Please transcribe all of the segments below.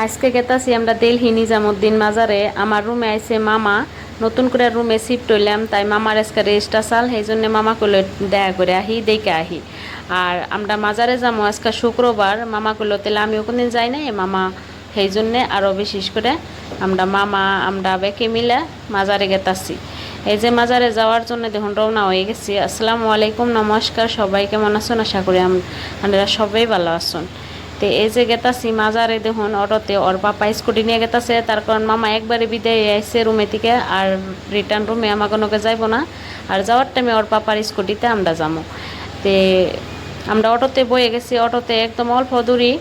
আজকে গেতাছি আমরা দিল্লি নিজামুদ্দিন মাজারে। আমার রুমে আইছে মামা, নতুন করে রুমে শিফট হইলাম, তাই মামার আজকে রেস্ট আসাল, সেই জন্য মামা কইলো দেখা করে আহি, দেখে আহি। আর আমরা মাজারে যাবো আজকে শুক্রবার। মামা কইলো তাহলে আমিও কোনদিন যাই নাই মামা, সেই জন্যে আরও বিশেষ করে আমরা বেকে মিলে মাজারে গেতাছি। এই যে মাজারে যাওয়ার জন্য দেখুন রওনা হয়ে গেছি। আসসালামু আলাইকুম, নমস্কার, সবাই কেমন আছেন? আশা করি আমরা সবাই ভালো আছেন। তো এই যে গেতাছি মাজারে, দেখুন অটোতে ওর পাপা স্কুটি নিয়ে গেতাছে, তার কারণ মামা একবারে বিদায় আইসে রুমে থেকে, আর রিটার্ন রুমে আমাকে নকে যাইব না। আর যাওয়ার টাইমে ওর পাপার স্কুটিতে আমরা যাবো। তে আমরা অটোতে বয়ে গেছি, অটোতে একদম অল্প দূরই।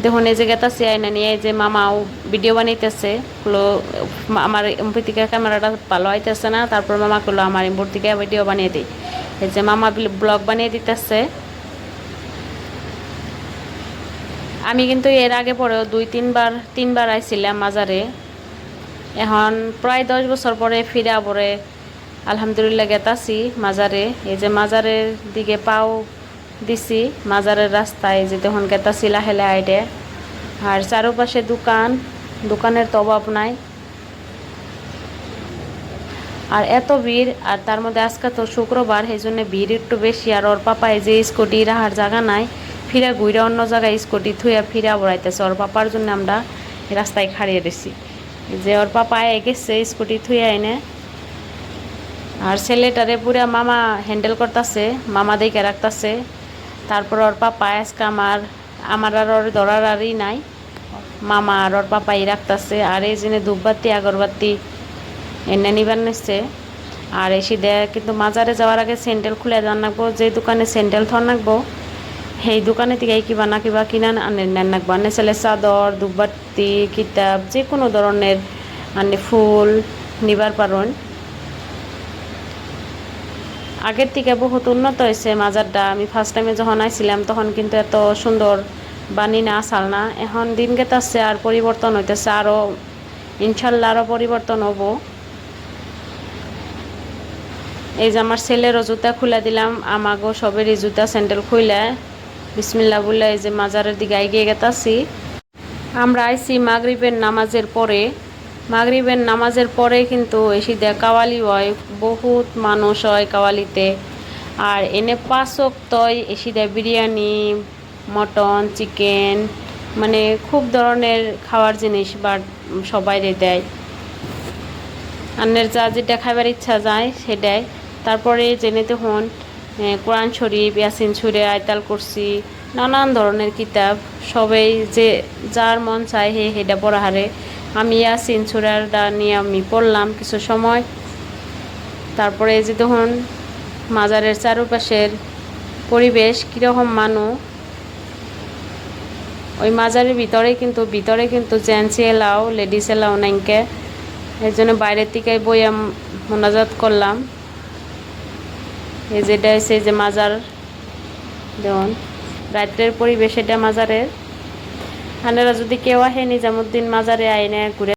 দেখুন এই যে গেতাছি আইনা নিয়ে, এই যে মামাও ভিডিও বানাইতেছে। আমার এমপি থেকে ক্যামেরাটা ভালো আইতেছে না, তারপর মামা করলো আমার এমপুর থেকে ভিডিও বানিয়ে দিই। এই যে মামা ব্লগ বানিয়ে দিতেছে। আমি কিন্তু এর আগে পরেও তিনবার আইছিলাম মাজারে। এখন প্রায় 10 বছর পরে ফিরে আবরে আলহামদুলিল্লাহ গেতাছি মাজারে। এই যে মাজারের দিকে পাও দিছি, মাজারের রাস্তায় যে তখন গেতাছি লাহে লাহে। আর চারপাশে দোকানের তো অভাব নাই। আর এত ভিড়, আর তার মধ্যে আজকে তো শুক্রবার, সেই জন্য ভিড় একটু বেশি। আর ওর পাপায় যে স্কুটি রাখার জায়গা নাই, ফিরে ঘুরে অন্য জায়গায় স্কুটি থুয়ে ফিরে বড়াইতেছে। ওর পাপার জন্য আমরা রাস্তায় খাড়িয়ে দিছি। যে ওর পাপা গেছে স্কুটি থুয়ে এনে, আর ছেলেটারে পুরা মামা হ্যান্ডেল করতেছে, মামা দেখে রাখতেছে। তারপর ওর পাপা আজকে আমার আর ওর ধরার আরই নাই, মামা আর ওর পাপাই রাখতেছে। আর এই জন্য ধূপবাতি আগরবাতি এনে নিবার নিচ্ছে। আর এসে দেয় কিন্তু মাজারে যাওয়ার আগে স্যান্ডেল খুলে দেন রাখবো, যে দোকানে স্যান্ডেল থন রাখবো সেই দোকানে থেকে কিবা না কিবা কিনা নেন রাখবো। আনে ছেলে চাদর, ধূপবাতি, কিতাব, যে কোনো ধরনের আনে ফুল নিবার পারেন। আগের থেকে বহুত উন্নত হয়েছে মাজারটা। আমি ফার্স্ট টাইমে যখন আইছিলাম তখন কিন্তু এত সুন্দর বানি না আসাল না। এখন দিন গেতাছে আর পরিবর্তন হইতেছে, আরও ইনশাল্লাহ আরও পরিবর্তন হবো। এই যে আমার ছেলেরও জুতা খুলে দিলাম, আমাগো সবেরই জুতা স্যান্ডেল খুলে বিসমিল্লাহ বলে এই যে মাজারের দিকে এগিয়ে গেতাছি। আমরা আইছি মাগরিবের নামাজের পরে কিন্তু এসে দেয় কাওয়ালি হয়, বহুত মানুষ হয় কাওয়ালিতে। আর এনে 5 ওয়াক্তই এসে দেয় বিরিয়ানি, মটন, চিকেন, মানে খুব ধরনের খাওয়ার জিনিস বা সবাই দেয়। আন্নের যা যেটা খাবার ইচ্ছা যায় সেটাই। তারপরে জেনেতে হন কোরআন শরীফ, ইয়াসিন সুরে, আয়তাল কুরসি, নানান ধরনের কিতাব, সবাই যে যার মন চায় সেটা পড়া হারে। আমি ইয়াসিন সুরাটা নিয়ে আমি পড়লাম কিছু সময়। তারপরে এই যে তখন মাজারের চারপাশের পরিবেশ কীরকম মানুষ, ওই মাজারের ভিতরে কিন্তু জেন্টস এলাও লেডিস এলাও নাইকে, এর জন্য বাইরের থেকে বইয়া মোনাজাত করলাম। এই যেটা হচ্ছে যে মাজার, যেমন রাত্রের পরিবেশ এটা মাজারের। আপনারা যদি কেউ আহে নিজামুদ্দিন মাজারে আইনে ঘুরে